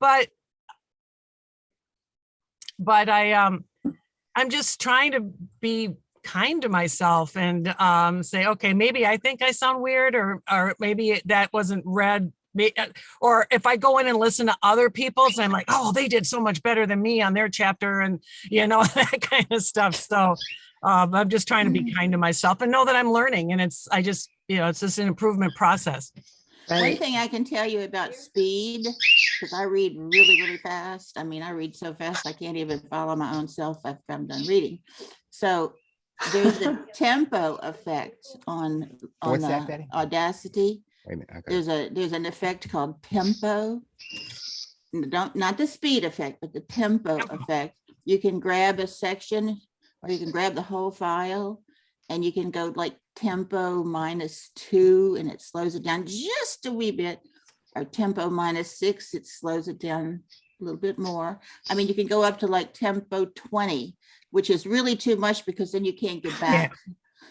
but I'm just trying to be kind to myself and say, okay, maybe I think I sound weird, or maybe that wasn't read. Or if I go in and listen to other people's, I'm like, oh, they did so much better than me on their chapter, and that kind of stuff. So I'm just trying to be kind to myself and know that I'm learning, and it's just an improvement process. One thing I can tell you about speed, because I read really, really fast. I mean, I read so fast I can't even follow my own self if I'm done reading. So there's a tempo effect on the Audacity. Wait a minute, okay. There's an effect called tempo. Not the speed effect, but the tempo effect. You can grab a section, or you can grab the whole file, and you can go like tempo -2, and it slows it down just a wee bit, or tempo -6, it slows it down a little bit more. I mean, you can go up to like tempo 20, which is really too much, because then you can't get back.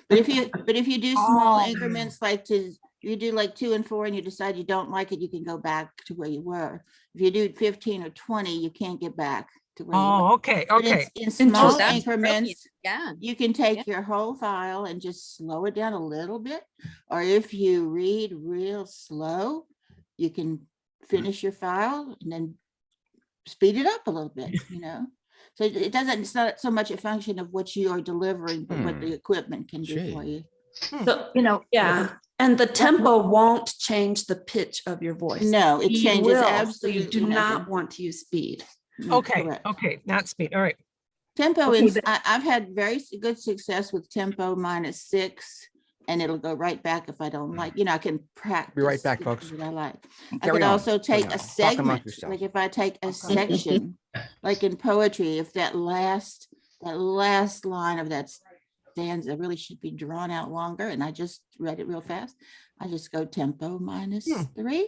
But if you do small increments, like you do like 2 and 4, and you decide you don't like it, you can go back to where you were. If you do 15 or 20, you can't get back to where you were. Okay. In small increments, yeah, you can take your whole file and just slow it down a little bit. Or if you read real slow, you can finish your file and then speed it up a little bit, So it's not so much a function of what you are delivering, but what the equipment can do for you. So, yeah. And the tempo won't change the pitch of your voice. No, it changes absolutely. So you do not want to use speed. Okay, not speed. All right. Tempo I've had very good success with tempo -6, and it'll go right back if I don't like. I can practice. Be right back, folks. I like. I could also take a segment, like if I take a section, like in poetry, if that last line of that stanza really should be drawn out longer, and I just read it real fast, I just go tempo -3,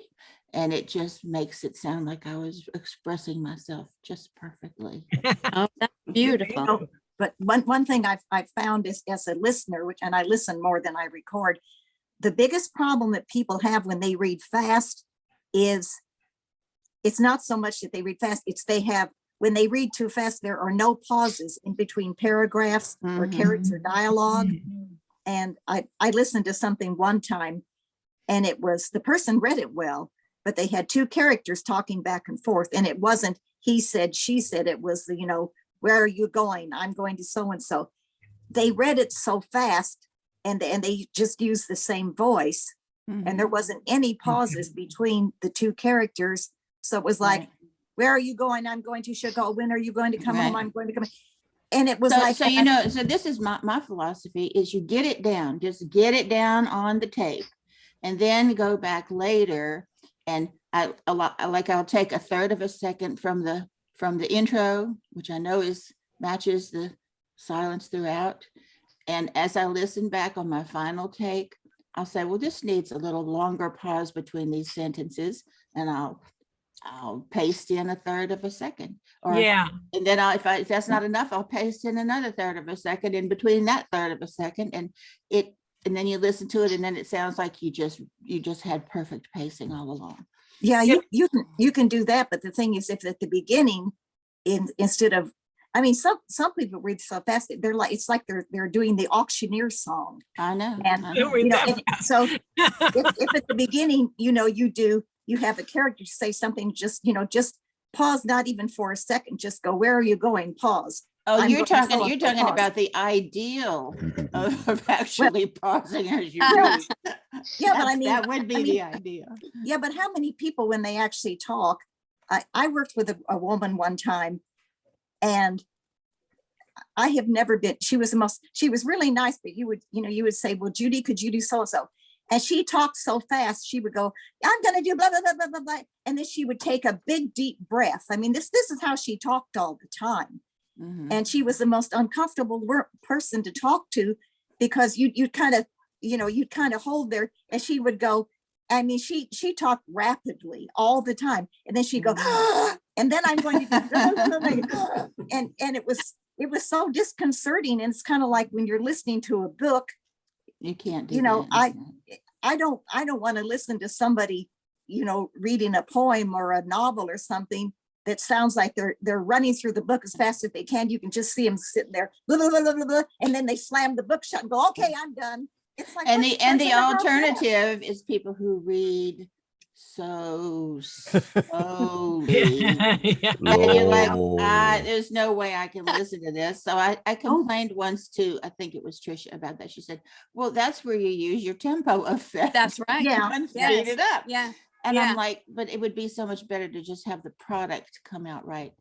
and it just makes it sound like I was expressing myself just perfectly. oh, that's beautiful. But one thing I've found is, as a listener, and I listen more than I record, the biggest problem that people have when they read fast is it's not so much that they read fast, it's when they read too fast, there are no pauses in between paragraphs or character dialogue. And I listened to something one time, and it was, the person read it well, but they had two characters talking back and forth, and it wasn't he said, she said, it was where are you going? I'm going to so-and-so. They read it so fast, and they just used the same voice, and there wasn't any pauses between the two characters. So it was like, where are you going? I'm going to Chicago. When are you going to come home? I'm going to come. And it was so this is my philosophy is you get it down, just get it down on the tape, and then go back later. And I'll take a third of a second from the intro, which I know matches the silence throughout. And as I listen back on my final take, I'll say, well, this needs a little longer pause between these sentences, and I'll paste in a third of a second. And then if that's not enough, I'll paste in another third of a second in between that third of a second, and then you listen to it, and then it sounds like you just had perfect pacing all along. Yeah, you can do that, but the thing is, if at the beginning, instead of, I mean, some people read so fast, it's like they're doing the auctioneer song. I know. And so if at the beginning, you have a character say something, just pause, not even for a second, just go, where are you going? Pause. Oh, you're talking about the ideal of actually pausing as you read. Yeah, but I mean, that would be the idea. Yeah, but how many people, when they actually talk, I worked with a woman one time, and I have never been, she was really nice, but you would say, well, Judy, could you do so-and-so? And she talked so fast, she would go, I'm going to do blah, blah, blah, blah, blah, blah. And then she would take a big, deep breath. I mean, this is how she talked all the time. And she was the most uncomfortable person to talk to, because you'd kind of hold there, and she would go, I mean, she talked rapidly all the time. And then she'd go, and then I'm going to do, and it was so disconcerting. And it's kind of like when you're listening to a book, you can't do I don't want to listen to somebody, you know, reading a poem or a novel or something that sounds like they're running through the book as fast as they can. You can just see them sitting there, blah, blah, blah, blah, blah, and then they slam the book shut and go, okay, I'm done. It's like, And what the and person the wrote that? alternative is people who read so slowly. Yeah. And you're like, Slow. there's no way I can listen to this. So I complained once to, I think it was Trisha about that. She said, well, that's where you use your tempo effect. That's right. Yeah. And Yes. speed it up. Yeah. And Yeah. I'm like, but it would be so much better to just have the product come out right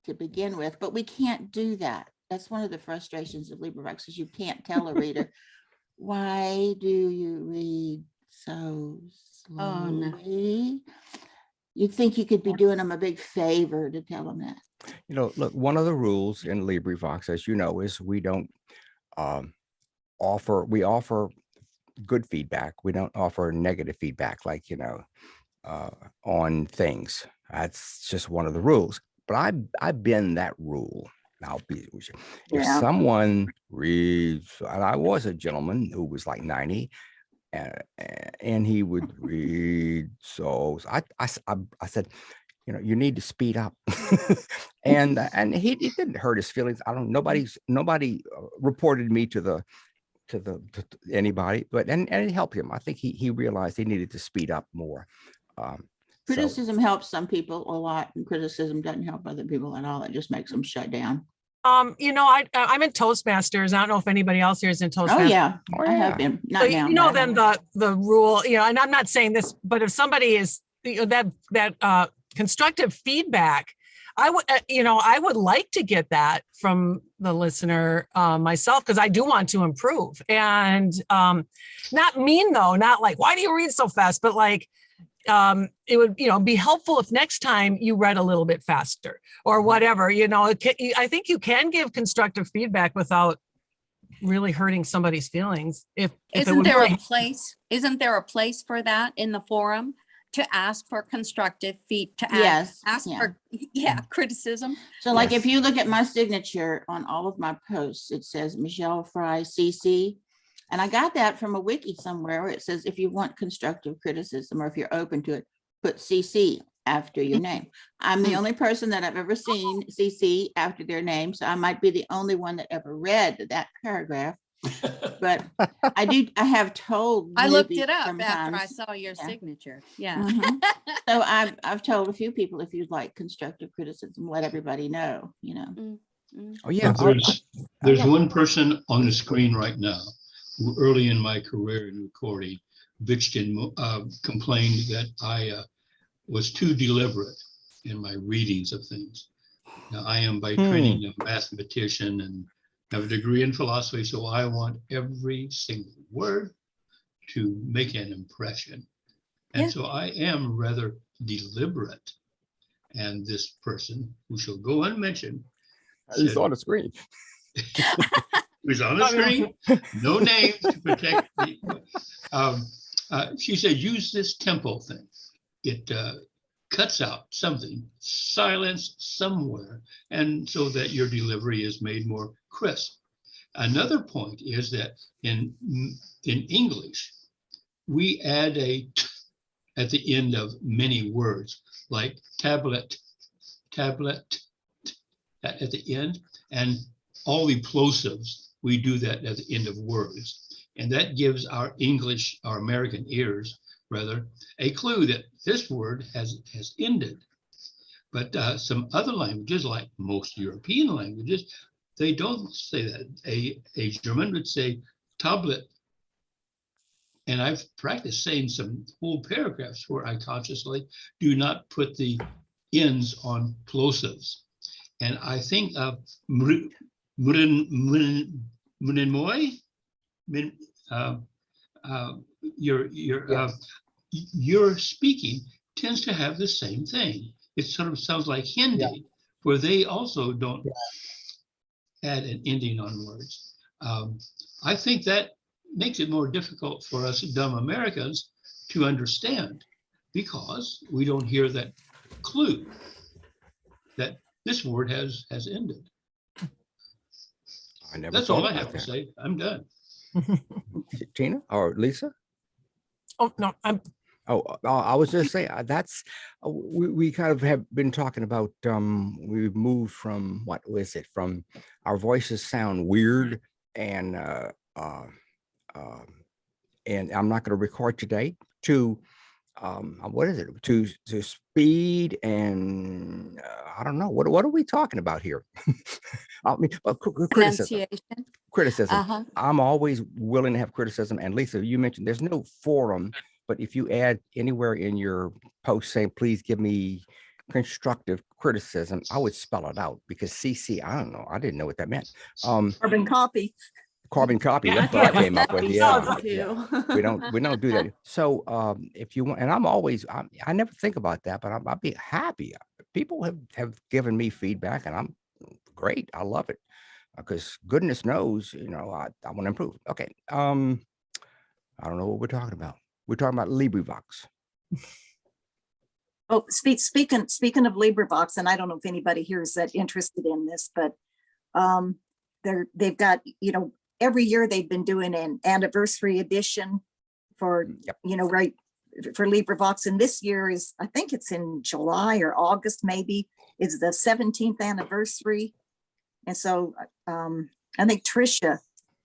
to begin with. But we can't do that. That's one of the frustrations of LibriVox, is you can't tell a reader, why do you read so Oh, no. slowly? You'd think you could be doing them a big favor to tell them that. You know, look, one of the rules in LibriVox, as you know, is we don't we offer good feedback. We don't offer negative feedback, like, you know, on things. That's just one of the rules. But I bend that rule. I'll be, if Yeah. someone reads, and I was a gentleman who was like 90, and he would read. So I said, you know, you need to speed up. and he it didn't hurt his feelings. I don't, nobody reported me to anybody, but and it helped him. I think he realized he needed to speed up more. So, Criticism helps some people a lot, and criticism doesn't help other people at all. It just makes them shut down. You know, I'm in Toastmasters. I don't know if anybody else here is in Toastmasters. Oh, yeah. Oh, I yeah. have been. So Not now. you know, but I then have. the rule, you know, and I'm not saying this, but if somebody is, you know, that constructive feedback, I would like to get that from the listener myself, because I do want to improve. And not mean though, not like, why do you read so fast? But like, it would, you know, be helpful if next time you read a little bit faster or whatever, you know. I think you can give constructive feedback without really hurting somebody's feelings. If it Isn't would there really- a place? Isn't there a place for that in the forum to ask for constructive Yes, ask yeah. for criticism? So like, Yes. if you look at my signature on all of my posts, it says Michelle Fry CC. And I got that from a wiki somewhere where it says, if you want constructive criticism, or if you're open to it, put CC after your name. I'm the only person that I've ever seen CC after their name. So I might be the only one that ever read that paragraph. But I have told. I looked newbies it up after I sometimes. saw your Yeah. signature. Yeah. Mhm. So I've told a few people, if you'd like constructive criticism, let everybody know, you know. oh yeah, But there's one person on the screen right now who early in my career in recording bitched and complained that I was too deliberate in my readings of things. Now, I am by training a mathematician and have a degree in philosophy, so I want every single word to make an impression. And Yeah. so I am rather deliberate. And this person, who shall go unmentioned, he's on the screen. who's on the screen, no names to protect the. She said, use this tempo thing. It cuts out something, silence somewhere, and so that your delivery is made more crisp. Another point is that in English, we add a t at the end of many words, like tablet, at the end, and all the plosives, we do that at the end of words. And that gives our English, our American ears, rather, a clue that this word has ended. But some other languages, like most European languages, they don't say that. A German would say tablet. And I've practiced saying some whole paragraphs where I consciously do not put the ends on plosives. And I think your speaking tends to have the same thing. It sort of sounds like Hindi, where they also don't add an ending on words. I think that makes it more difficult for us dumb Americans to understand, because we don't hear that clue that this word has ended. I never That's thought all I about have to that. say. I'm done. Tina or Lisa? Oh, no, I was just saying that's we kind of have been talking about. We've moved from what was it? From our voices sound weird, and and I'm not going to record today. To what is it? To speed and I don't know what are we talking about here? I mean, criticism. Pronunciation. Criticism. Uh-huh. I'm always willing to have criticism. And Lisa, you mentioned there's no forum, but if you add anywhere in your post saying, please give me constructive criticism, I would spell it out because CC, I don't know. I didn't know what that meant. Carbon copy. Carbon copy. Yeah, I That's what I thought it was came up with. copy Yeah. too. We don't do that. So if you want, and I never think about that, but I'll be happy. People have given me feedback and I'm great. I love it. Because goodness knows, I want to improve. Okay. I don't know what we're talking about. We're talking about LibriVox. Oh, speaking of LibriVox, and I don't know if anybody here is that interested in this, but they've got, every year they've been doing an anniversary edition for, Yep. right, for LibriVox. And this year is, I think it's in July or August, maybe, is the 17th anniversary. And so I think Trisha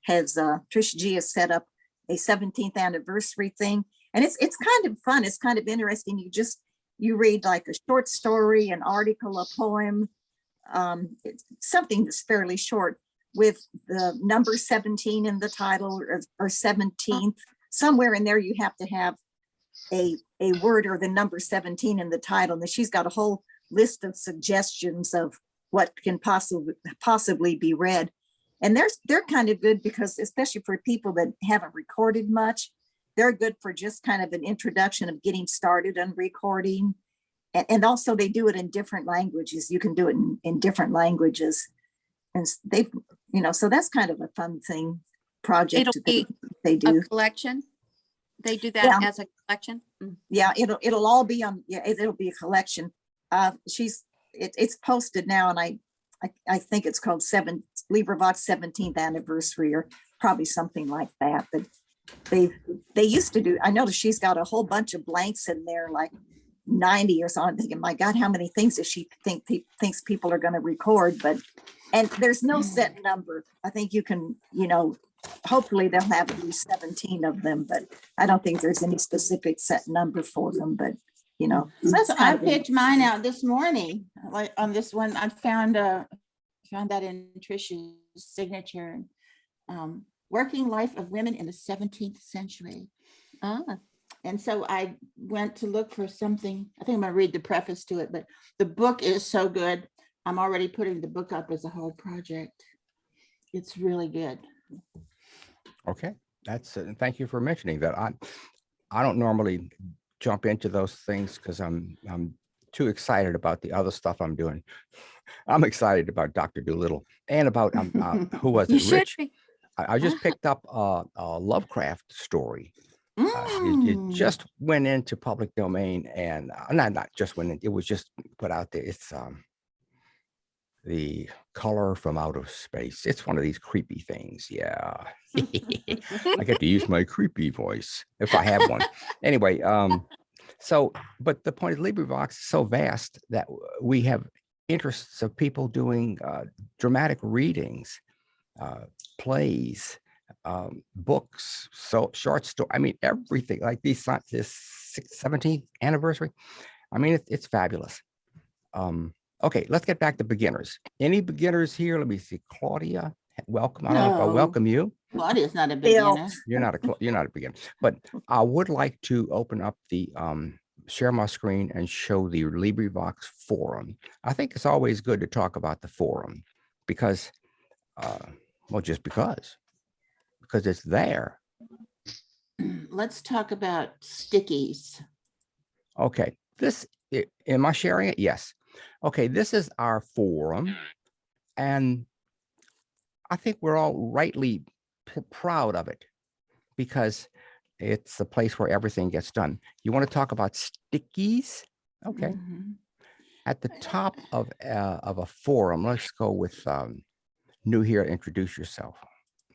G has set up a 17th anniversary thing. And it's kind of fun. It's kind of interesting. You read like a short story, an article, a poem, it's something that's fairly short with the number 17 in the title or 17th. Somewhere in there you have to have a word or the number 17 in the title. And she's got a whole list of suggestions of what can possibly be read. And they're kind of good because, especially for people that haven't recorded much, they're good for just kind of an introduction of getting started on recording. And also they do it in different languages. You can do it in different languages. And so that's kind of a fun thing project It'll be they do. a collection. They do that Yeah. as a collection. Mm. Yeah, it'll all be on, it'll be a collection. It's posted now, and I think it's called LibriVox 17th anniversary or probably something like that. But they used to do, I noticed she's got a whole bunch of blanks in there, like 90 or so. I'm thinking, my God, how many things does she thinks people are going to record? And there's no set number. I think you can, hopefully they'll have at least 17 of them, but I don't think there's any specific set number for them, but so that's So I kind of picked mine out this morning, like on this one. I found that in Trisha's signature, Working Life of Women in the 17th Century. Ah. And so I went to look for something. I think I'm going to read the preface to it, but the book is so good. I'm already putting the book up as a whole project. It's really good. Okay. That's thank you for mentioning that. I don't normally jump into those things because I'm too excited about the other stuff I'm doing. I'm excited about Dr. Dolittle and about who was You it? should Rich. be. I just picked up a Lovecraft story. It just went into public domain, and not just went in, it was just put out there. It's The Color from Outer Space. It's one of these creepy things. Yeah. I get to use my creepy voice if I have one. Anyway, but the point is LibriVox is so vast that we have interests of people doing dramatic readings, plays, books, so short story. I mean, everything like this 17th anniversary. I mean, it's fabulous. Okay, let's get back to beginners. Any beginners here? Let me see. Claudia, welcome. I don't know if I No. welcome you. Claudia's not a Bill. beginner. You're not a beginner, but I would like to open up the share my screen and show the LibriVox Forum. I think it's always good to talk about the forum because, just because it's there. Let's talk about stickies. Okay, am I sharing it? Yes. Okay, this is our forum, and I think we're all rightly proud of it because it's the place where everything gets done. You want to talk about stickies? Okay. Mhm. At the top of a forum, let's go with new here. Introduce yourself.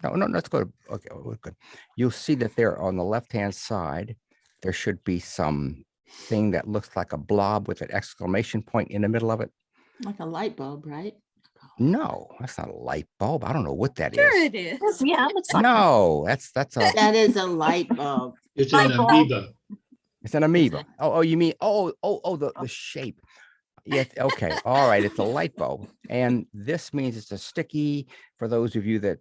No, let's go to, okay, we're good. You'll see that there on the left-hand side, there should be some thing that looks like a blob with an exclamation point in the middle of it. Like a light bulb, right? No, that's not a light bulb. I don't know what that Sure is. it is. Yeah, it looks like. No, that's a That is a light bulb. It's an Eyeball. amoeba. it's an amoeba. Oh, you mean the shape. Yes, okay. All right, it's a light bulb. And this means it's a sticky for those of you that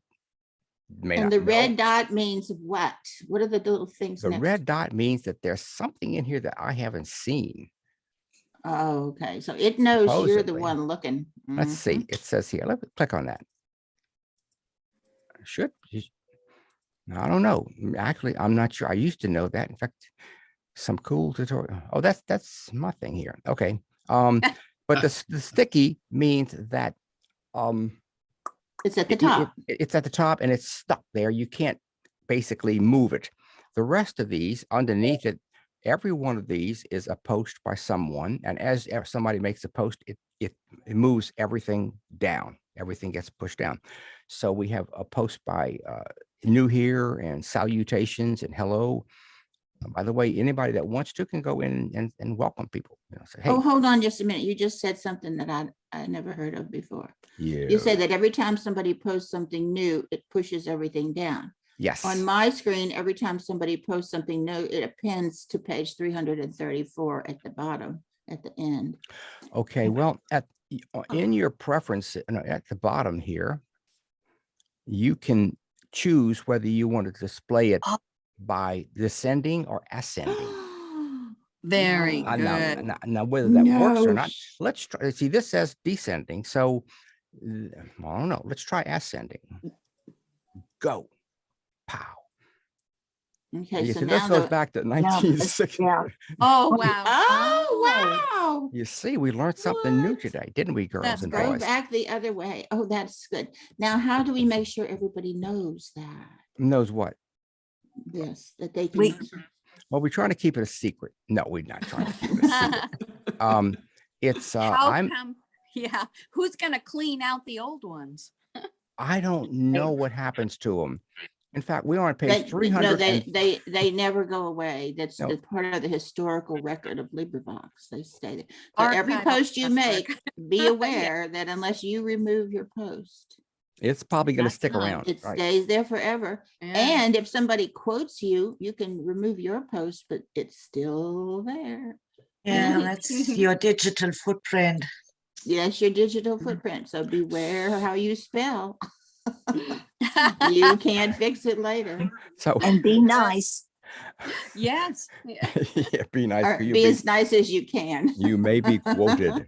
may And not the know. red dot means what? What are the little things The next? red dot means that there's something in here that I haven't seen. Oh, okay. So it knows you're the Supposedly. one looking. Let's see. Mhm. It says here. Let me click on that. Should I don't know. Actually, I'm not sure. I used to know that. In fact, some cool tutorial. Oh, that's my thing here. Okay. But the sticky means that It's at the it- top. it's at the top and it's stuck there. You can't basically move it. The rest of these underneath it, every one of these is a post by someone. And as somebody makes a post, it moves everything down. Everything gets pushed down. So we have a post by new here and salutations and hello. By the way, anybody that wants to can go in and welcome people. You know, say, hey, Oh, hold on just a minute. You just said something that I never heard of before. yeah. You said that every time somebody posts something new, it pushes everything down. Yes. On my screen, every time somebody posts something new, it appends to page 334 at the bottom, at the end. Okay, well, in your preference at the bottom here, you can choose whether you want to display it by descending or ascending. Very No. good. Now, whether that works or No. not, let's try. See, this says descending, so I don't know. Let's try ascending. Go, pow. Okay, You so see, this now goes the, back to 1960. Yeah. Oh, wow. oh, wow. You see, we learned something new What? today, didn't we, girls That's and great. Go boys? back the other way. Oh, that's good. Now, how do we make sure everybody knows that? Knows what? This, that they can. We- Well, we're trying to keep it a secret. No, we're not trying to keep it a secret. It's How I'm come? Yeah. Who's going to clean out the old ones? I don't know what happens to them. In fact, we're on page They, 300. no, they never go away. That's No. the part of the historical record of LibriVox. They stated. So every Archival post you record. make, be aware that unless you remove your post, It's probably going to That's stick nice. around. it Right. stays there forever. Yeah. And if somebody quotes you, you can remove your post, but it's still there. Yeah, that's your digital footprint. Yes, your digital footprint. So beware how you spell. You can't fix it later. So And be nice. Yes. Yeah. yeah, be nice. Or for you be as nice as you can. you may be quoted.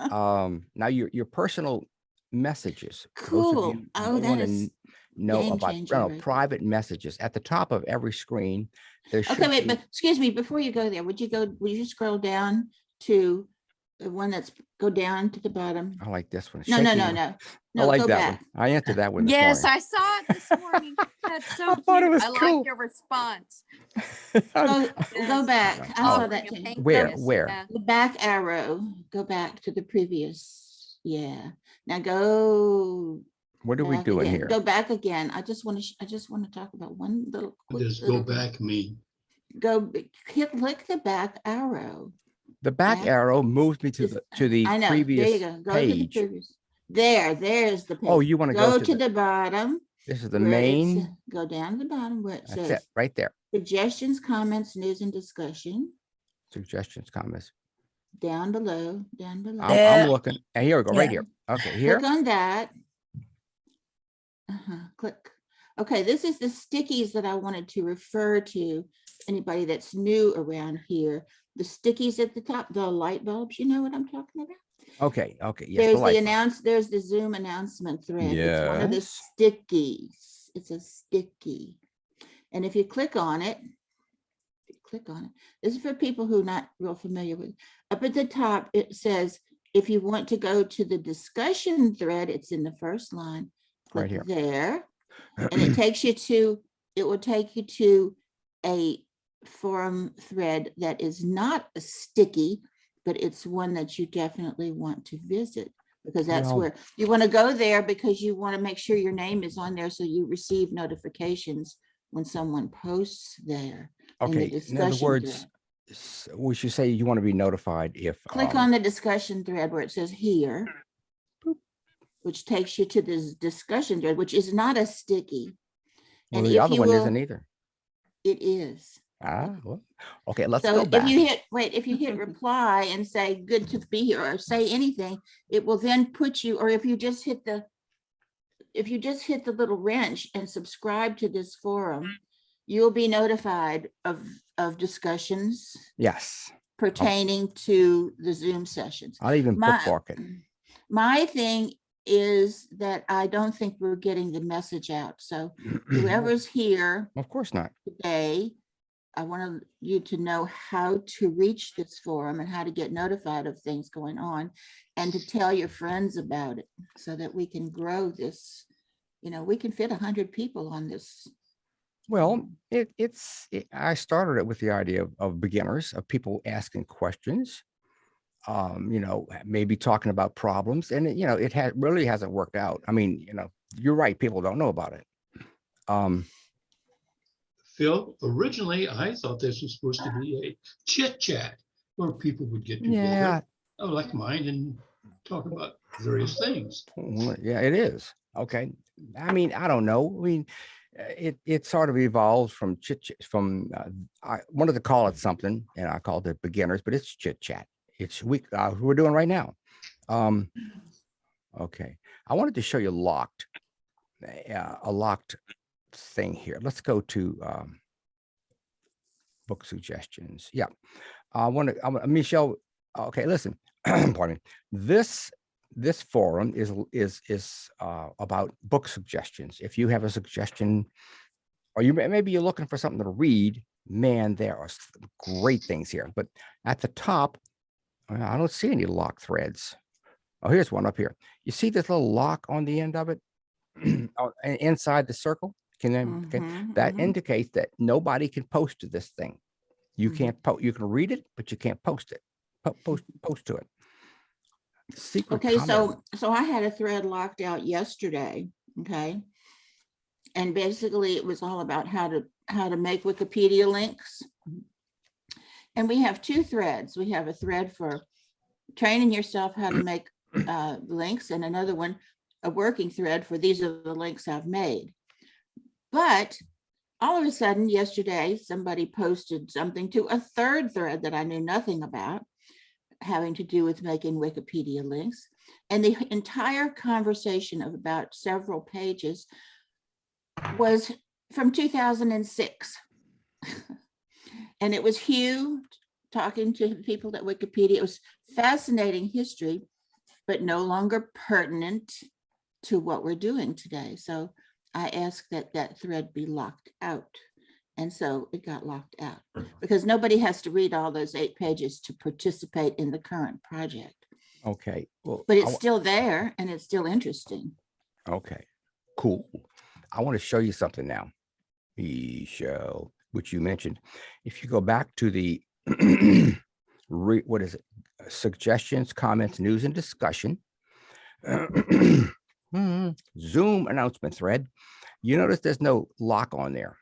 Now your personal messages. For those of Cool. you Oh, who that wanna is know game about changer right there. private messages at the top of every screen. There should Okay, wait, be- but excuse me, before you go there, would you scroll down to the one that's, go down to the bottom? I like this one. No, no, shaking no, one. no. I No, like go that back. one. I answered that one. This Yes, morning. I saw it this morning. That's so I thought it cute. was I cool. like your response. Go Yes. back. I Oh. saw that Your too. Where? pancreas, Where? yeah. The back arrow, go back to the previous. Yeah. Now go. What are we back doing again. here? Go back again. I just want to talk about one little. What quick does go little thing. back mean? Click the back arrow. The back back. arrow moves me to Just- the I know. There you previous go. Go to the page. previous. There's the page. Oh, you want to go Go to to the, the bottom. this is the where it's- main. Go down to the bottom where it That's it, says right there. suggestions, comments, news and discussion. Suggestions, comments. Down below, down below. I'm There. looking. And here we go, right Yeah. here. Okay, here. Click on that. Click. Okay, this is the stickies that I wanted to refer to anybody that's new around here. The stickies at the top, the light bulbs, you know what I'm talking about? Okay, okay. Yes, There's light the bulb. there's the Zoom announcement thread. It's one of the Yes. stickies. It's a sticky. And if you click on it, this is for people who are not real familiar with. Up at the top, it says, if you want to go to the discussion thread, it's in the first line. Right Click here. there. And it takes you to, it will take you to a forum thread that is not a sticky, but it's one that you definitely want to visit, because that's Well- where you want to go there, because you want to make sure your name is on there so you receive notifications when someone posts there. Okay, in other discussion words, thread. we should say you want to be notified if. Click on the discussion thread where it says here, which takes you to this discussion thread, which is not a sticky. Well, And the if other you one will, isn't either. it is. Well, okay, let's So go if back. you hit reply and say good to be here or say anything, it will then put you, or if you just hit the little wrench and subscribe to this forum, you'll be notified of discussions Yes, pertaining to the Zoom sessions. I'll even bookmark it. My thing is that I don't think we're getting the message out. So whoever's here Of course not. today, I want you to know how to reach this forum and how to get notified of things going on and to tell your friends about it so that we can grow this. You know, we can fit 100 people on this. Well, I started it with the idea of beginners, of people asking questions, you know, maybe talking about problems, and you know, it really hasn't worked out. I mean, you know, you're right, people don't know about it. Phil, originally I thought this was supposed to be a chit chat where people would get together, Yeah, like mine, and talk about various things. well, yeah, it is. Okay. I mean, I don't know. I mean, it sort of evolves from I wanted to call it something and I called it beginners, but it's chit chat. It's we're doing right now. Okay. I wanted to show you a locked thing here. Let's go to book suggestions. Yeah. Michelle. Okay, listen. Pardon me. This forum is about book suggestions. If you have a suggestion, or maybe you're looking for something to read, man, there are some great things here. But at the top, I don't see any lock threads. Oh, here's one up here. You see this little lock on the end of it, inside the circle? That indicates that nobody can post to this thing. You can't post. You can read it, but you can't post it. Post to it. Secret Okay, comment. so I had a thread locked out yesterday, okay? And basically it was all about how to make Wikipedia links. And we have two threads. We have a thread for training yourself how to make links, and another one, a working thread for these are the links I've made. But all of a sudden yesterday, somebody posted something to a third thread that I knew nothing about, having to do with making Wikipedia links. And the entire conversation of about several pages was from 2006. And it was Hugh talking to people at Wikipedia. It was fascinating history, but no longer pertinent to what we're doing today. So I asked that that thread be locked out. And so it got locked out because nobody has to read all those 8 pages to participate in the current project. Okay. Well, But it's still there and it's still interesting. okay. Cool. I want to show you something now. Michelle, which you mentioned. If you go back to the what is it? Suggestions, comments, news, and discussion. Zoom announcement thread. You notice there's no lock on there.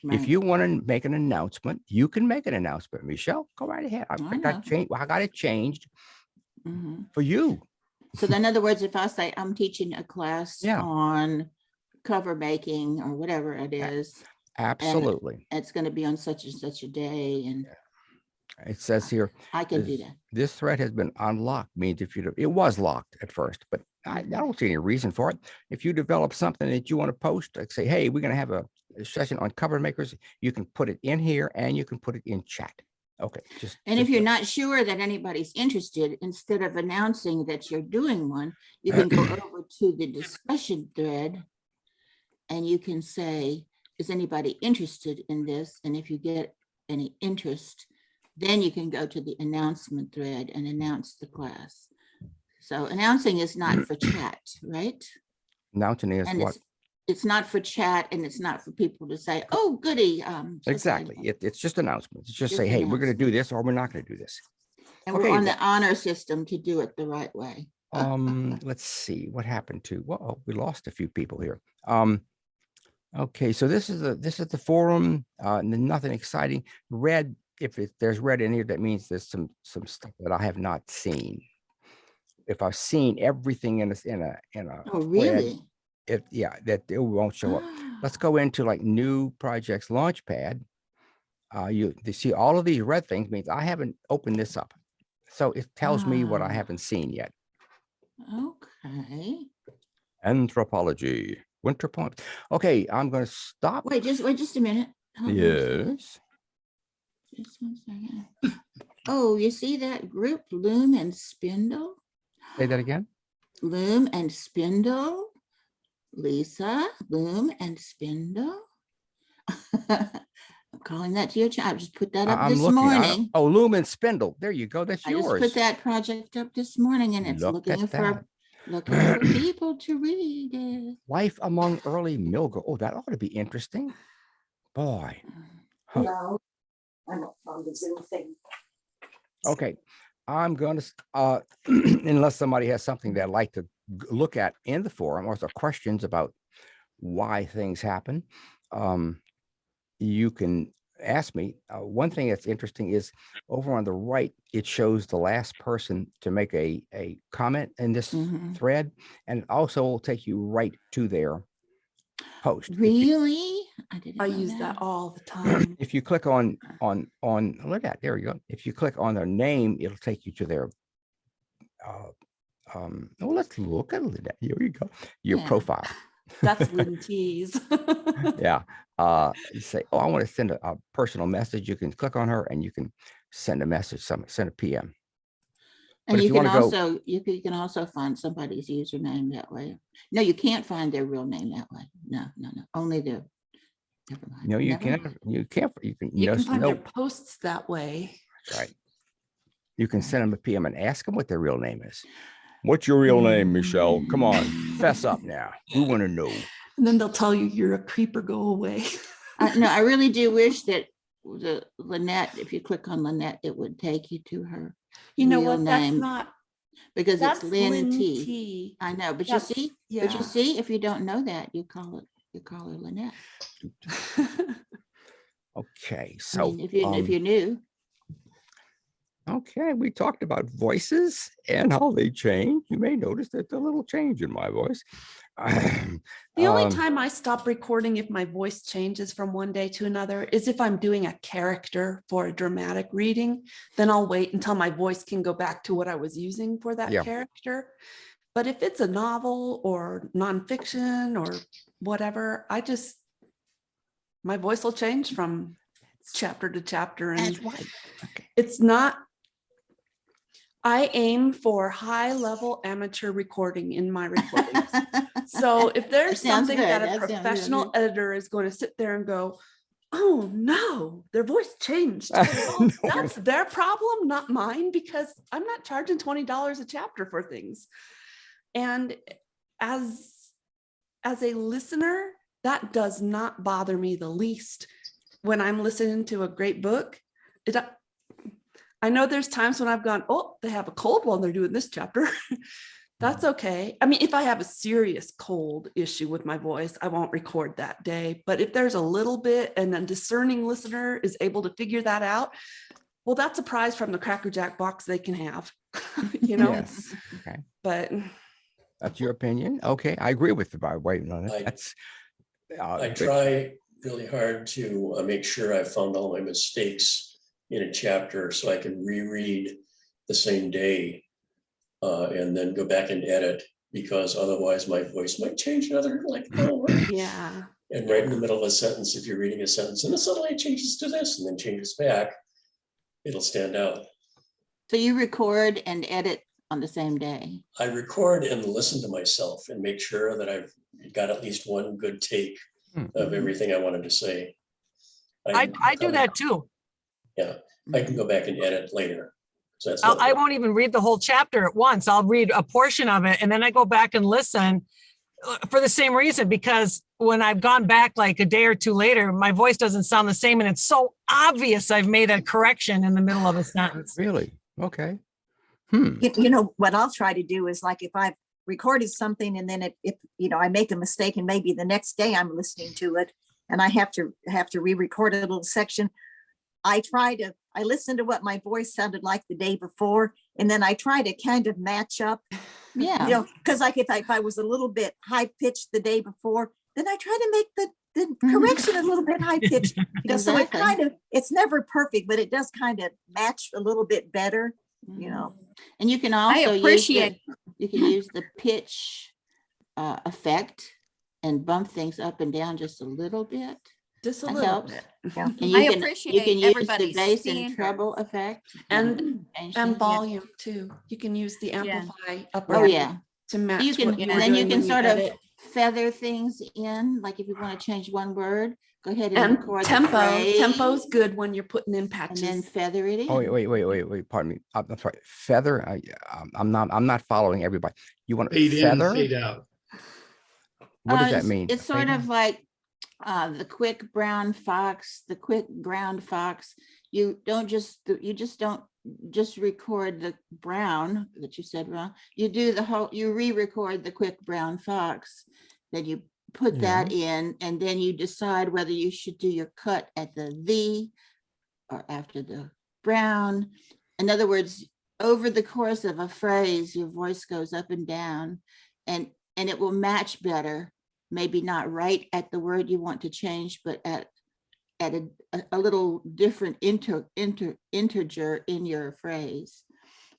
If Right. you want to make an announcement, you can make an announcement. Michelle, go right ahead. I got it changed Mhm. for you. So in other words, if I say I'm teaching a class Yeah. on cover making or whatever it is, Absolutely. it's going to be on such and such a day, and It says here, I can do that. this thread has been unlocked. Means if it was locked at first, but I don't see any reason for it. If you develop something that you want to post, like say, hey, we're going to have a session on cover makers, you can put it in here and you can put it in chat. Okay. And if you're not sure that anybody's interested, instead of announcing that you're doing one, you can go over to the discussion thread and you can say, is anybody interested in this? And if you get any interest, then you can go to the announcement thread and announce the class. So announcing is not for chat, right? announcing is And what? it's not for chat, and it's not for people to say, oh, goody. Exactly. It's just announcements. It's just Just say, hey, we're going to do announcement. this or we're not going to do this. And we're Okay, on the honor system to do it the right way. Let's see what happened to, well, we lost a few people here. Okay, so this is the forum. Nothing exciting. Red, there's red in here, that means there's some stuff that I have not seen. If I've seen everything in a Oh, thread, really? that it won't show up. Let's go into like new projects launchpad. You see all of these red things means I haven't opened this up. So it tells me what I Ah. haven't seen yet. Okay. Anthropology, winter poems. Okay, I'm going to stop. Wait just a minute. Hold on a second. Yes. Just 1 second. Oh, you see that group, Loom and Spindle? Say that again. Loom and Spindle. Lisa, Loom and Spindle. I'm calling that to your child. I just put that up I'm this looking. morning. Oh, Loom and Spindle. There you go. That's I just yours. put that project up this morning and it's Look looking at that. for people to read it. Life among early Milgo. Oh, that ought to be interesting. Boy. Huh. No, I'm on the Zoom thing. Okay. I'm going to, unless somebody has something they'd like to look at in the forum or some questions about why things happen, you can ask me. One thing that's interesting is over on the right, it shows the last person to make a comment in this Mhm. thread, and it also will take you right to their post. Really? I use that all the time. If you click on look at, there you go. If you click on their name, it'll take you to their let's look at it. Here you go. Your Yeah. profile. That's Lynn T's. Yeah. You say, oh, I want to send a personal message. You can click on her and you can send a message, send a PM. And But if you you can wanna go- also you can also find somebody's username that way. No, you can't find their real name that way. No. Only their. Never mind. No, you never can't. mind. You can't. You can. You can just find no, their posts that way. that's right. You can send them a PM and ask them what their real name is. What's your real name, Michelle? Come on, fess up now. We want to know. And then they'll tell you you're a creeper, go away. No, I really do wish that the Lynette, if you click on Lynette, it would take you to her You know real what? That's name, not, because that's it's Lynn Lynn T. T. I know, but That's- you yeah. see, if you don't know that, you call her Lynette. Okay, I so mean, if you knew. okay, we talked about voices and how they change. You may notice there's a little change in my voice. The only time I stop recording if my voice changes from one day to another is if I'm doing a character for a dramatic reading. Then I'll wait until my voice can go back to what I was using for that Yeah. character. But if it's a novel or nonfiction or whatever, my voice will change from chapter to chapter. And That's right. Okay. it's not, I aim for high level amateur recording in my recordings. So if there's sounds something good. that a That sounds professional good. editor is going to sit there and go, oh no, their voice changed. No. Well, that's their problem, not mine, because I'm not charging $20 a chapter for things. And as a listener, that does not bother me the least. When I'm listening to a great book, I know there's times when I've gone, oh, they have a cold while they're doing this chapter. That's okay. I mean, if I have a serious cold issue with my voice, I won't record that day. But if there's a little bit and a discerning listener is able to figure that out, well, that's a prize from the Cracker Jack box they can have, you know? Yes. Okay. But That's your opinion. Okay. I agree with you by waiting on it. That's I try really hard to make sure I found all my mistakes in a chapter so I can reread the same day and then go back and edit, because otherwise my voice might change another yeah. And right in the middle of a sentence, if you're reading a sentence and then suddenly it changes to this and then changes back, it'll stand out. So you record and edit on the same day? I record and listen to myself and make sure that I've got at least one good take of everything I wanted to say. I do that too. Yeah, I can go back and edit later. So that's I won't even read the whole chapter at once. I'll read a portion of it and then I go back and listen for the same reason, because when I've gone back like a day or two later, my voice doesn't sound the same. And it's so obvious I've made a correction in the middle of a sentence. really okay. You know, what I'll try to do is, like, if I've recorded something and then if I make a mistake and maybe the next day I'm listening to it and I have to re-record a little section, I listen to what my voice sounded like the day before, and then I try to kind of match up, Yeah. because like if I was a little bit high pitched the day before, then I try to make the correction a little bit high pitched. So it Exactly. it's never perfect, but it does kind of match a little bit better, And you can I also appreciate- use the pitch effect and bump things up and down just a little bit. Just a That little helps. bit. And I you can appreciate use the everybody's bass and standards. treble effect. And change And things. volume too. You can use the amplify up or Oh, down yeah. to match You can, what you were then you doing can when sort of edit. feather things in, like if you want to change one word, go ahead and And record the tempo's phrase good when you're putting in and patches. then feather it in. Oh, wait, pardon me. I'm sorry. Feather. I'm not following everybody. You want to Fade in, feather? fade out. What does that It's- mean? It's sort Fade of like the quick brown fox, the quick ground fox. You just don't just record the brown that you said wrong. You do the whole, you re-record the quick brown fox. Then you put that in, and then you decide whether you should do your cut at the or after the brown. In other words, over the course of a phrase, your voice goes up and down, and it will match better. Maybe not right at the word you want to change, but at a little different integer in your phrase.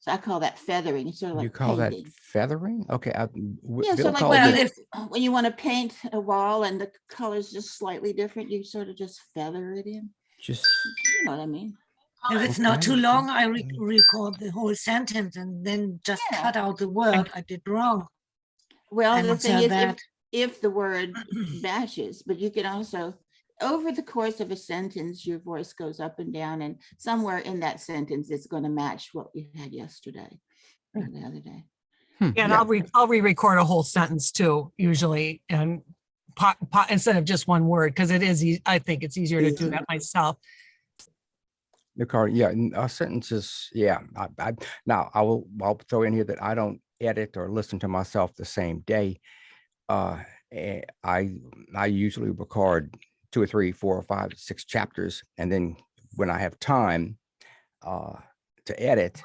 So I call that feathering. It's sort of like You call painting. that feathering? Okay. Yeah, so Bill like called Well, it- when you want to paint a wall and the color's just slightly different, you sort of just feather it in. just You know what I mean? if it's not too Okay. long, I record the whole sentence and then just Yeah. cut out the word I did wrong. Well, I'm the not thing so is, bad. if the word matches, but you can also, over the course of a sentence, your voice goes up and down, and somewhere in that sentence, it's going to match what you had yesterday or the other day. And I'll re-record a whole sentence too, usually, and instead of just one word, because it is, I think it's easier to do that myself. Sentences. Yeah. I'll throw in here that I don't edit or listen to myself the same day. I usually record 2 or 3, 4 or 5, 6 chapters, and then when I have time to edit,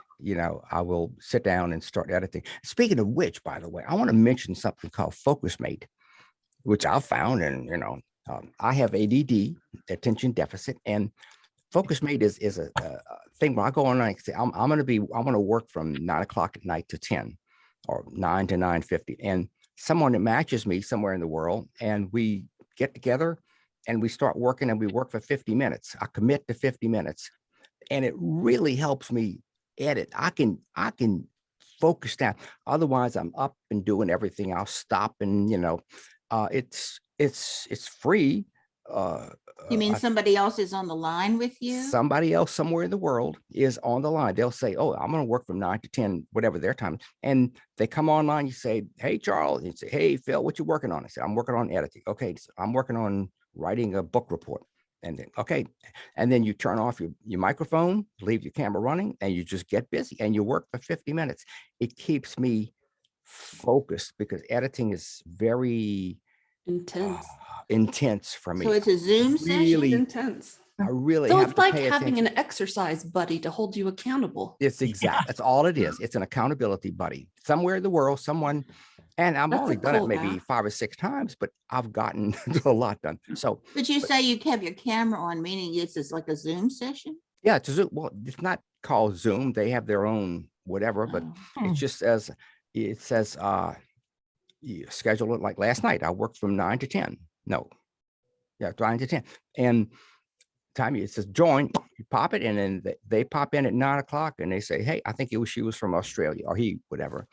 I will sit down and start editing. Speaking of which, by the way, I want to mention something called FocusMate, which I found, and I have ADD, attention deficit, and FocusMate is a thing where I go on and I say, I'm going to work from 9 o'clock at night to 10 or 9 to 9:50. And someone that matches me somewhere in the world, and we get together and we start working, and we work for 50 minutes. I commit to 50 minutes, and it really helps me edit. I can focus down. Otherwise I'm up and doing everything. I'll stop, and it's free. You mean somebody else is on the line with you? Somebody else somewhere in the world is on the line. They'll say, oh, I'm going to work from 9 to 10, whatever their time. And they come online. You say, hey, Charles. You say, hey, Phil, what you working on? I say, I'm working on editing. Okay. So I'm working on writing a book report. And then, okay. And then you turn off your microphone, leave your camera running, and you just get busy and you work for 50 minutes. It keeps me focused because editing is very intense for me. So it's a Zoom Really session? Intense. I really So have it's to like pay having attention. an exercise buddy to hold you accountable. It's exact. That's all it is. It's an accountability buddy. Somewhere in the world, someone, and I've That's only a done it cool maybe app. 5 or 6 times, but I've gotten a lot done. So But you say you have your camera on, meaning it's like a Zoom session? yeah, it's a Zoom. Well, it's not called Zoom. They have their own whatever, but Oh. it just says, you schedule it like last night. I worked from 9 to 10. No. Yeah, 9 to 10. And time it says join, you pop it, and then they pop in at 9 o'clock and they say, hey, I think she was from Australia, or he, whatever.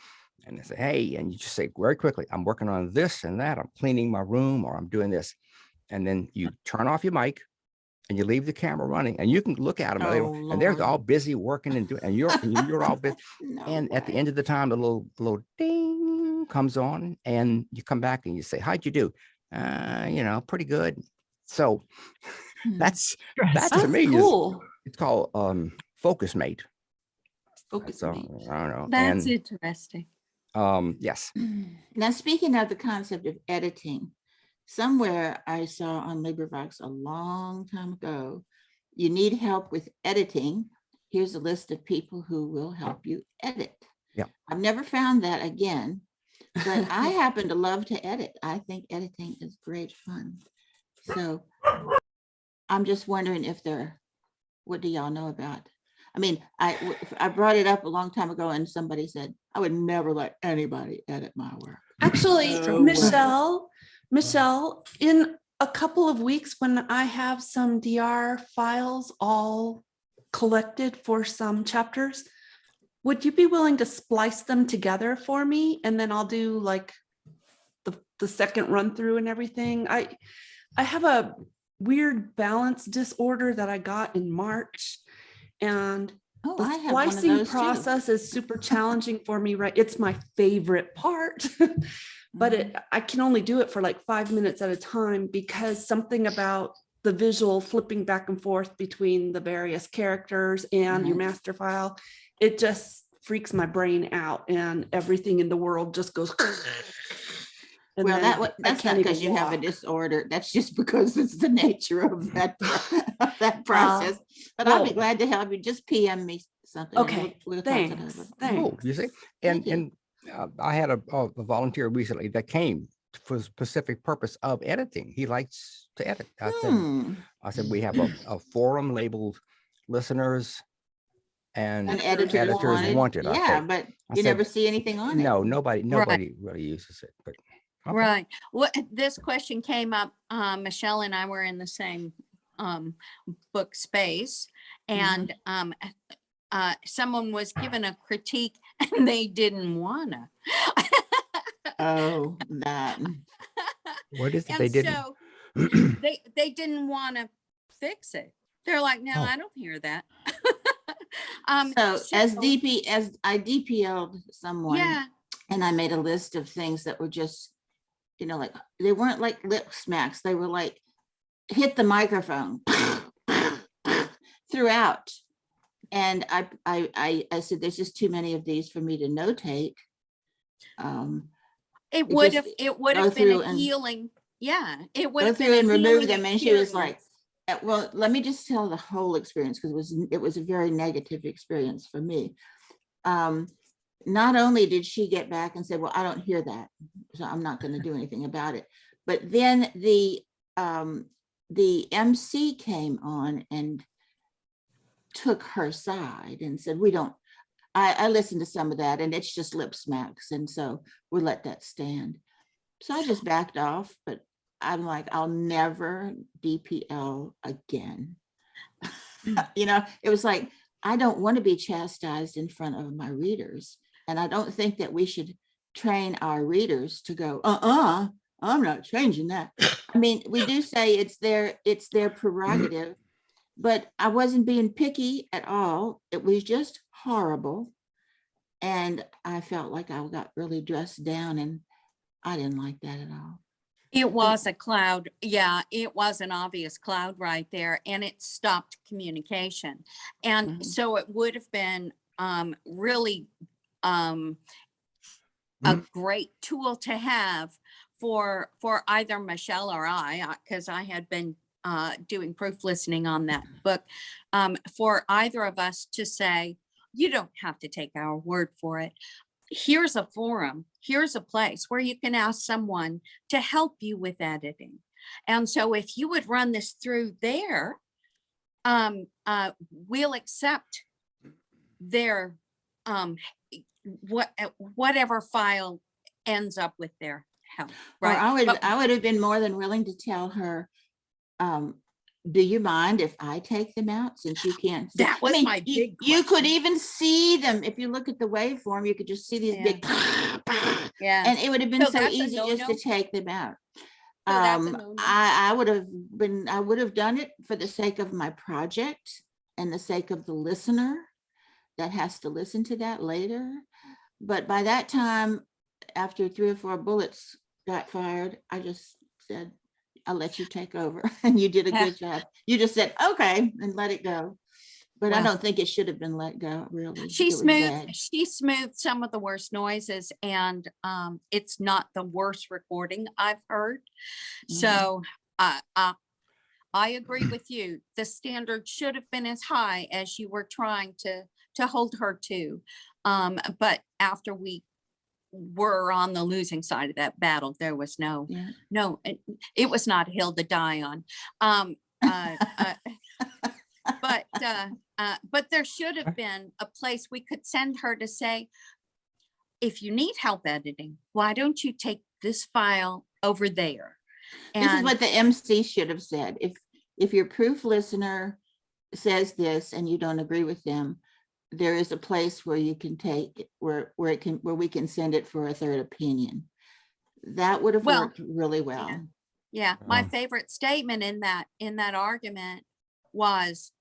And they say, hey, and you just say very quickly, I'm working on this and that. I'm cleaning my room, or I'm doing this. And then you turn off your mic and you leave the camera running, and you can look at them, and they're all busy working and doing, and you're all busy. And at the end of the time, the little ding comes on, and you come back and you say, how'd you do? Pretty good. So that's to me cool. It's called FocusMate. Focus So me. I don't know. That's and interesting. Yes. Now, speaking of the concept of editing, somewhere I saw on LibriVox a long time ago, you need help with editing. Here's a list of people who will help you edit. Yeah. I've never found that again, but I happen to love to edit. I think editing is great fun. So I'm just wondering if what do y'all know about? I mean, I brought it up a long time ago and somebody said, I would never let anybody edit my work. Actually, No way. Michelle, in a couple of weeks, when I have some DR files all collected for some chapters, would you be willing to splice them together for me? And then I'll do like the second run through and everything. I have a weird balance disorder that I got in March, and Oh, the I have one of splicing those too. process is super challenging for me, right? It's my favorite part, but I can only do it for like 5 minutes at a time because something about the visual flipping back and forth between the various characters and your master file, it just freaks my brain out and everything in the world just goes. And well, then I that's not can't because even you have a walk. disorder. That's just because it's the nature of that process. But I'll be well- glad to help you. Just PM me something. and Okay, we'll talk it thanks. over. Oh, you see, and Thank you. I had a volunteer recently that came for a specific purpose of editing. He likes to edit. I said we have a forum labeled listeners and An editor editors wanted. I Yeah, think. but I you said, never see anything on it. No, nobody really uses it. But okay. Right. What this question came up, Michelle and I were in the same book space, and someone was given a critique and they didn't wanna. Oh, that. What is it And they didn't? so they didn't want to fix it. They're like, no, Oh. I don't hear that. So as I DPL'd someone, yeah, and I made a list of things that were just, like they weren't like lip smacks. They were like hit the microphone throughout. And I said, there's just too many of these for me to notate. it would have go been through a and- healing. Yeah, it would Go have been through a and remove healing them. And she was like, experience. well, let me just tell the whole experience because it was a very negative experience for me. Not only did she get back and say, well, I don't hear that, so I'm not going to do anything about it. But then the MC came on and took her side and said, I listened to some of that and it's just lip smacks. And so we'll let that stand. So I just backed off, but I'm like, I'll never DPL again. It was like, I don't want to be chastised in front of my readers. And I don't think that we should train our readers to go, I'm not changing that. I mean, we do say it's their prerogative, but I wasn't being picky at all. It was just horrible. And I felt like I got really dressed down and I didn't like that at all. It was a cloud. Yeah, it was an obvious cloud right there, and it stopped communication. And so it would have been really a great tool to have for either Michelle or I, because I had been doing proof listening on that book, for either of us to say, you don't have to take our word for it. Here's a forum, here's a place where you can ask someone to help you with editing. And so if you would run this through there, we'll accept their whatever file ends up with their help. Right. Or I would have been more than willing to tell her, do you mind if I take them out since you can't see? That was my big you could question. even see them. If you look at the waveform, you could just see these big, Yeah. and it would have been So so that's a easy just to no-no? take them out. So that's a no-no? I would have done it for the sake of my project and the sake of the listener that has to listen to that later. But by that time, after 3 or 4 bullets got fired, I just said, I'll let you take over. And you did a good job. You just said, okay, and let it go. But I Well, don't think it should have been let go, really. She It was smoothed, bad. she smoothed some of the worst noises, and it's not the worst recording I've heard. Mhm. So I agree with you. The standard should have been as high as you were trying to hold her to. But after we were on the losing side of that battle, there was no, Yeah. it was not a hill to die on. But there should have been a place we could send her to say, if you need help editing, why don't you take this file over there? This is And what the MC should have said. If your proof listener says this and you don't agree with them, there is a place where you can take where we can send it for a third opinion. That would have Well, worked really well. yeah, my Um, favorite statement in that argument was,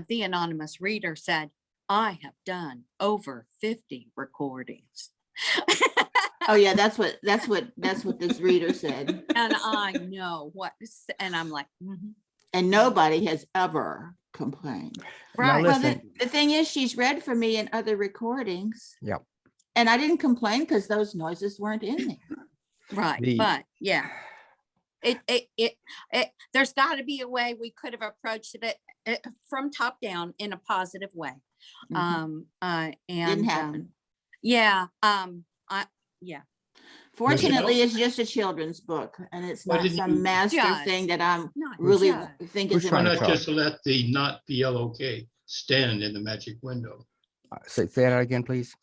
the anonymous reader said, I have done over 50 recordings. Oh yeah, that's what this reader said. And I know what, and I'm like, mhm. And nobody has ever complained. Right. Well, listen. the thing is, she's read for me in other recordings. Yep. And I didn't complain because those noises weren't in there. Right, The- but yeah. There's got to be a way we could have approached it from top down in a positive way. Mhm. And Didn't happen. yeah, Fortunately, it's just a children's book and it's Why not didn't some you- master Just thing that I'm not really just. think Who's is trying Why to not talk? just let the not PLOK stand in the magic window? Say that again, please.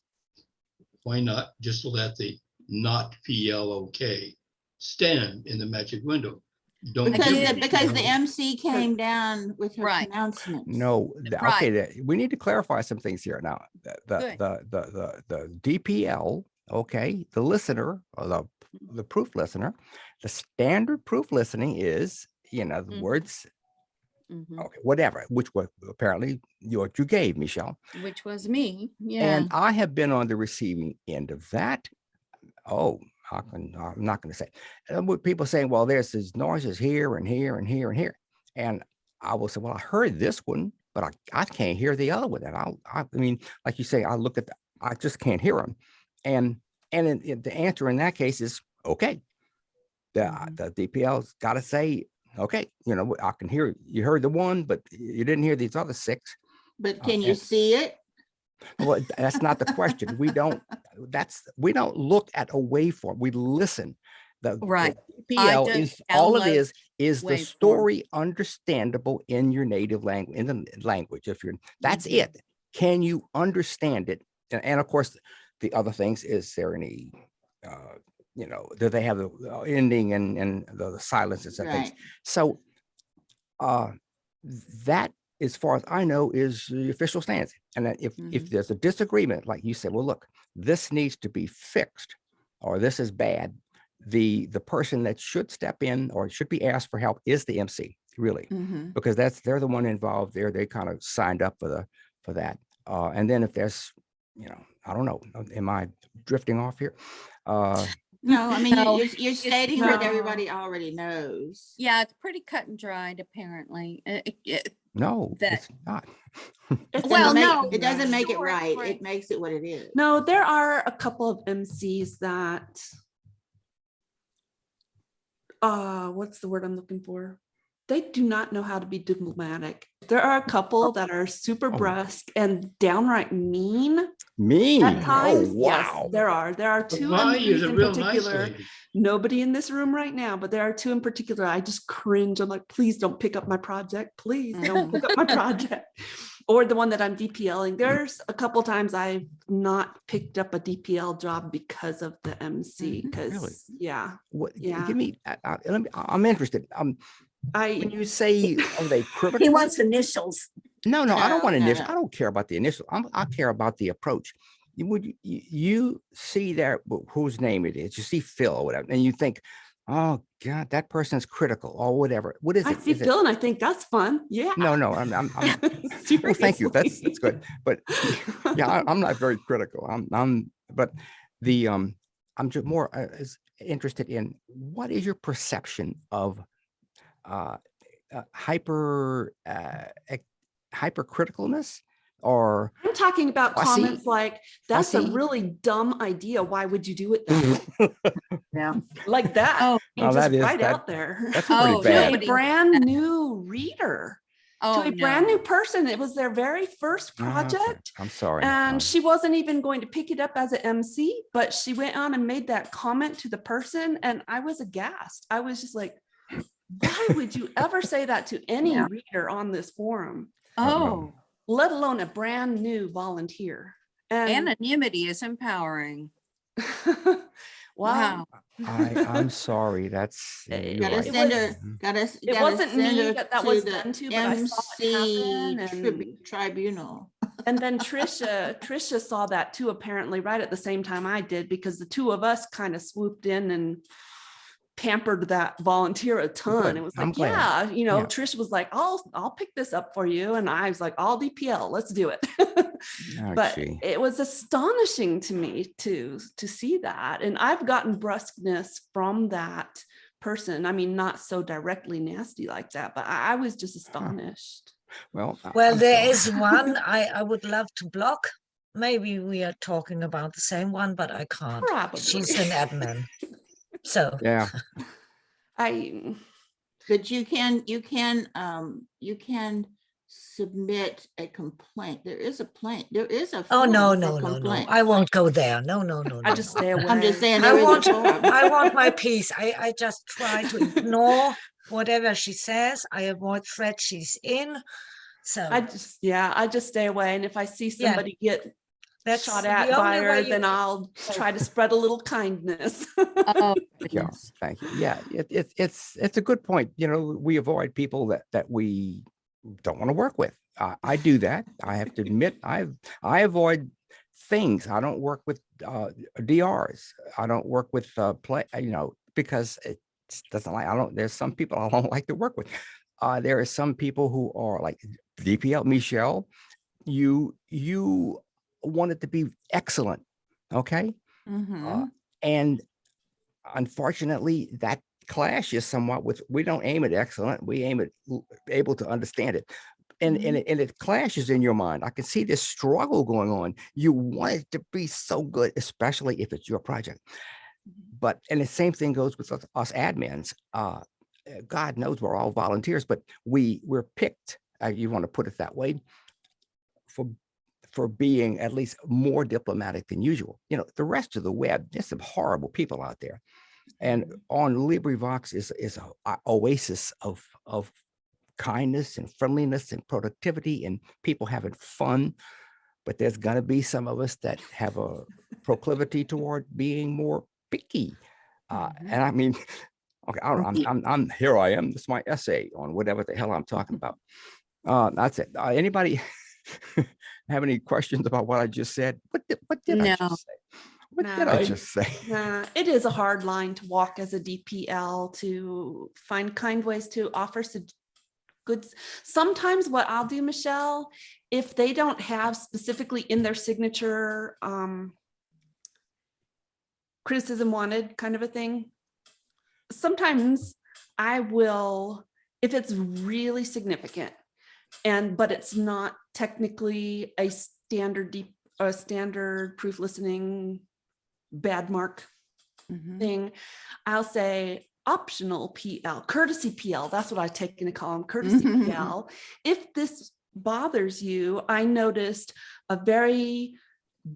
Why not just let the not PLOK stand in the magic window? Don't because give it because the PLOK. MC came down with her Right. pronouncements. No, Right. okay, we need to clarify some things here now. Good. The DPL, okay, the listener, or the proof listener, the standard proof listening is, the Mhm. words, Mhm. okay, whatever, which was apparently what you gave, Michelle. Which was me, yeah. And I have been on the receiving end of that. Oh, I'm not going to say. And with people saying, well, there's these noises here and here and here and here. And I will say, well, I heard this one, but I can't hear the other one. And I mean, like you say, I just can't hear them. And the answer in that case is, okay. Mhm. The DPL's got to say, okay, I can hear, you heard the one, but you didn't hear these other 6. But can you and- see it? Well, that's not the question. We don't look at a waveform. We listen. The Right. DPL don't is all it download is the waveform. story understandable in your native language, in the language. That's Mhm. it. Can you understand it? And of course, the other things, is there any, do they have the ending and the silences and things? Right. So that, as far as I know, is the official stance. And that if Mhm. there's a disagreement, like you said, well, look, this needs to be fixed, or this is bad, the person that should step in or should be asked for help is the MC, really, Mhm. because they're the one involved there. They kind of signed up for that. And then if there's, I don't know, am I drifting off here? No, I mean, No, you're stating what no. everybody already knows. Yeah, it's pretty cut and dried, apparently. No, That- it's not. It Well, doesn't make- no, It doesn't make it sure, it's right. right. It makes it what it is. No, there are a couple of MCs that, what's the word I'm looking for? They do not know how to be diplomatic. There are a couple that are super brusque and downright mean Mean. at times. Oh, Yes, wow. there are. There are two Vi is MCs a in real nice particular. lady. Nobody in this room right now, but there are 2 in particular. I just cringe. I'm like, please don't pick up my project. Please don't pick up my project. Or the one that I'm DPLing. There's a couple times I've not picked up a DPL job because of the MC. Because Really? yeah, What, Yeah. give me, I'm interested. When I you say, are they He critical? wants initials. No, I don't want No, initial. no. I don't care about the initial. I care about the approach. You see there whose name it is. You see Phil or whatever, and you think, oh God, that person's critical or whatever. What is I it? see Is it- Phil and I think that's fun. Yeah. No, I'm well, thank you. That's good. But yeah, I'm not very critical. But I'm just more interested in what is your perception of hypercriticalness, or I'm talking about Fussy? comments like, that's a Fussy? really dumb idea. Why would you do it that way? Yeah. Like that. Oh, Well, Just that is- right that- out there. that's pretty Oh, To bad. a nobody- brand new reader, to Oh, a brand no. new person. It was their very first Okay. project. I'm sorry. And she wasn't even going to pick it up as an MC, but she went on and made that comment to the person. And I was aghast. I was just like, why would you ever say that to any Yeah. reader on this forum, Oh, let alone a brand new volunteer? And anonymity is empowering. wow. Wow. I'm sorry. That's It- you're Gotta right. send was- her, gotta. It gotta wasn't send me her that was the done to, but I saw it happen. And, Tribunal. and then Trisha saw that too, apparently right at the same time I did, because the two of us kind of swooped in and pampered that volunteer a ton. Good. It was I'm like, glad. yeah, Yeah. Trish was like, I'll pick this up for you. And I was like, I'll DPL, let's do it. Oh, But gee. it was astonishing to me to see that. And I've gotten brusqueness from that person. I mean, not so directly nasty like that, but I was just astonished. Well, Well, I'm there sorry. is one I would love to block. Maybe we are talking about the same one, but I can't. Probably. She's an admin. So Yeah. But you can submit a complaint. There is a complaint. There is a. oh no, form no, for no, no. complaints. I won't go there. No, no, no, I no. just stay away. I'm just saying. I there is a want form. I want my peace. I just try to ignore whatever she says. I avoid threats she's in. So I just stay away. And if I see Yeah. somebody get that's shot the at by only her, way you then can- I'll try to spread a little kindness. Oh, Yeah, goodness. thank you. Yeah, it's a good point. We avoid people that we don't want to work with. I do that. I have to admit, I avoid things. I don't work with DRs. I don't work with because it doesn't like. There's some people I don't like to work with. There are some people who are like DPL. Michelle, you want it to be excellent, okay? Mhm. And unfortunately, that clashes somewhat with, we don't aim at excellent, we aim at able to understand it. And it clashes in your mind. I can see this struggle going on. You want it to be so good, especially if it's your project. And the same thing goes with us admins. God knows we're all volunteers, but we're picked, you want to put it that way, for being at least more diplomatic than usual. The rest of the web, there's some horrible people out there. And on LibriVox is an oasis of kindness and friendliness and productivity and people having fun. But there's gonna be some of us that have a proclivity toward being more picky. And I mean, okay, I'm here. I am. This is my essay on whatever the hell I'm talking about. That's it. Anybody have any questions about what I just said? What did I No. just say? What did No. I just say? It is a hard line to walk as a DPL, to find kind ways to offer good. Sometimes what I'll do, Michelle, if they don't have specifically in their signature criticism wanted kind of a thing, sometimes I will, if it's really significant but it's not technically a standard proof listening bad mark thing, I'll say optional PL, courtesy PL. That's what I take to call them, courtesy PL. If this bothers you, I noticed a very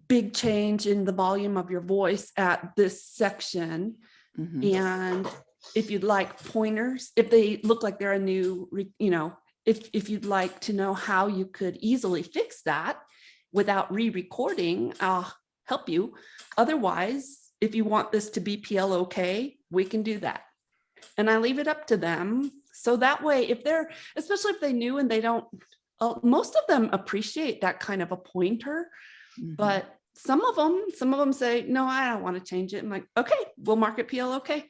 big change in the volume of your voice at this section. And if you'd like pointers, if they look like they're a new, if you'd like to know how you could easily fix that without re-recording, I'll help you. Otherwise, if you want this to be PL okay, we can do that. And I leave it up to them. So that way, especially if they knew and they don't, most of them appreciate that kind of a pointer, but some of them say, no, I don't want to change it. I'm like, okay, we'll mark it PL okay.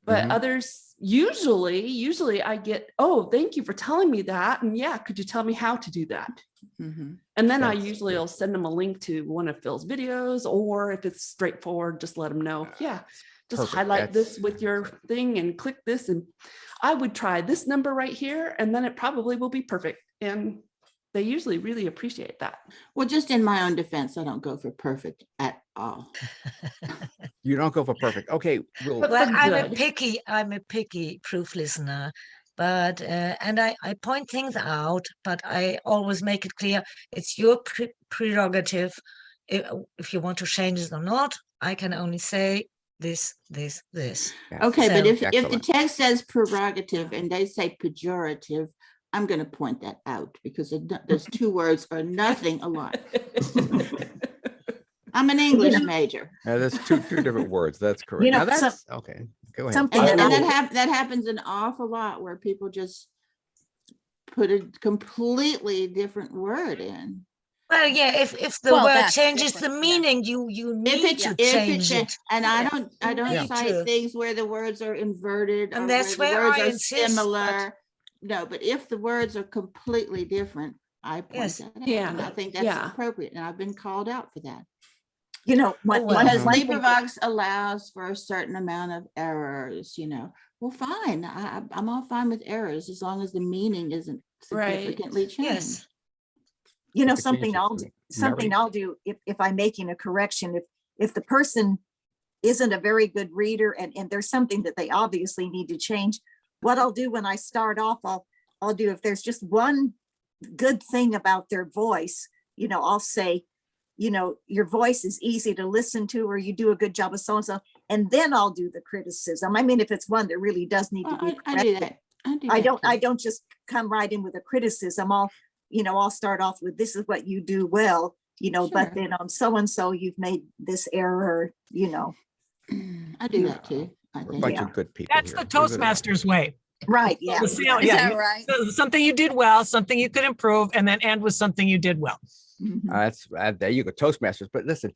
But others, usually I get, oh, thank you for telling me that. And yeah, could you tell me how to do that? Mhm. And then I That's usually good. will send them a link to one of Phil's videos, or if it's straightforward, just let them know. Yeah, just Perfect. highlight this That's- with your thing and click this. And I would try this number right here, and then it probably will be perfect. And they usually really appreciate that. Well, just in my own defense, I don't go for perfect at all. You don't go for perfect. Okay, we'll But Well, for good. I'm a picky proof listener, but and I point things out, but I always make it clear it's your prerogative if you want to change it or not. I can only say this. yeah. Okay, but So- if the Excellent. text says prerogative and they say pejorative, I'm going to point that out because those two words are nothing alike. I'm an English major. Now, there's two different words. That's correct. know, Now that's okay. Go ahead. something And, that and I- that happens an awful lot where people just put a completely different word in. Well, yeah, if the Well, word that's changes the different, yeah. meaning, you If need to change it. and I You don't need cite to. things where the words are inverted And or that's where the where words I are insist, but- similar. No, but if the words are completely different, I point Yes. that out. Yeah, And I think that's yeah. appropriate. And I've been called out for that. you know, Oh, well. one Because thing- LibriVox allows for a certain amount of errors, Well, fine. I'm all fine with errors as long as the meaning isn't Right. significantly changed. Yes. you know, Could change it to something Mary. I'll do if I'm making a correction, if the person isn't a very good reader and there's something that they obviously need to change, what I'll do when I start off, I'll do, if there's just one good thing about their voice, I'll say, your voice is easy to listen to, or you do a good job of so and so, and then I'll do the criticism. I mean, if it's one that really does need to Well, be I do corrected. that. I too. don't just come right in with a criticism. I'll start off with, this is what you do well, Sure. but then on so-and-so, you've made this error, I do that too. I We're a think. bunch Yeah. of good people. That's here. the Leave it alone. Toastmasters way. right, yeah. The seal- Is yeah, that right? so something you did well, something you could improve, and then end with something you did well. Mhm. That's there you go, Toastmasters. But listen,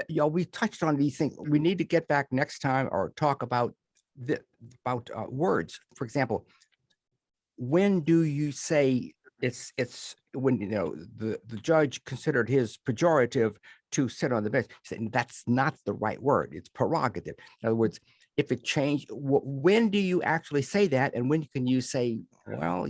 we touched on these things. We need to get back next time or talk about words. For example, when do you say it's when the judge considered his pejorative to sit on the bench? He said that's not the right word. It's prerogative. In other words, if it changed, when do you actually say that, and when can you say, well,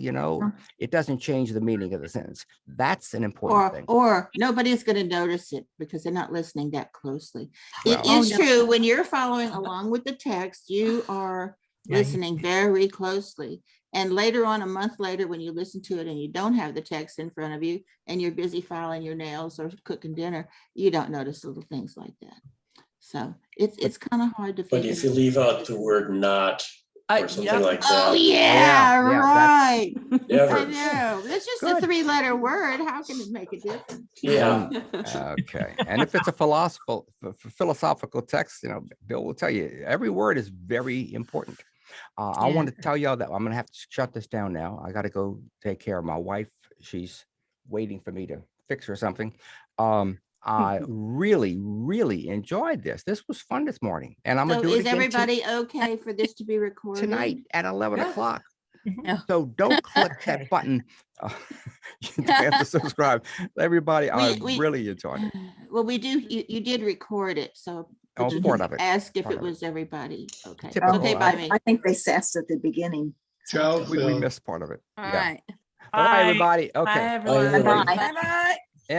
it doesn't change the meaning of the sentence? That's an important thing. Or nobody's going to notice it because they're not listening that closely. It Well- is true when you're following along with the text, you are Yeah, you- listening very closely. And later on, a month later, when you listen to it and you don't have the text in front of you and you're busy filing your nails or cooking dinner, you don't notice little things like that. So it's kind of hard to But figure. if you leave out the word not or something Yep. like Oh, that, yeah, yeah, right. I never. know. It's just a Good. 3-letter word. How can it make a difference? Yeah, Okay. And if it's a philosophical text, Bill will tell you every word is very important. I want to tell y'all that I'm going to have to shut this down now. I got to go take care of my wife. She's waiting for me to fix her something. I really, really enjoyed this. This was fun this morning. And I'm going So to do it is again everybody okay for this to be recorded? tonight at 11 Yeah. o'clock. Yeah. So don't click Okay. that button. You have to subscribe. Everybody, I We- really enjoyed it. Well, you did record it, so. but Oh, you part didn't of it, ask if part it of it. was everybody. Okay. Typical, Okay, I- by me. I think they sassed at the beginning. Ciao, We Phil. missed part of it. All Yeah. right. Bye, everybody. Okay. Bye, everyone. everyone. Bye. Bye-bye.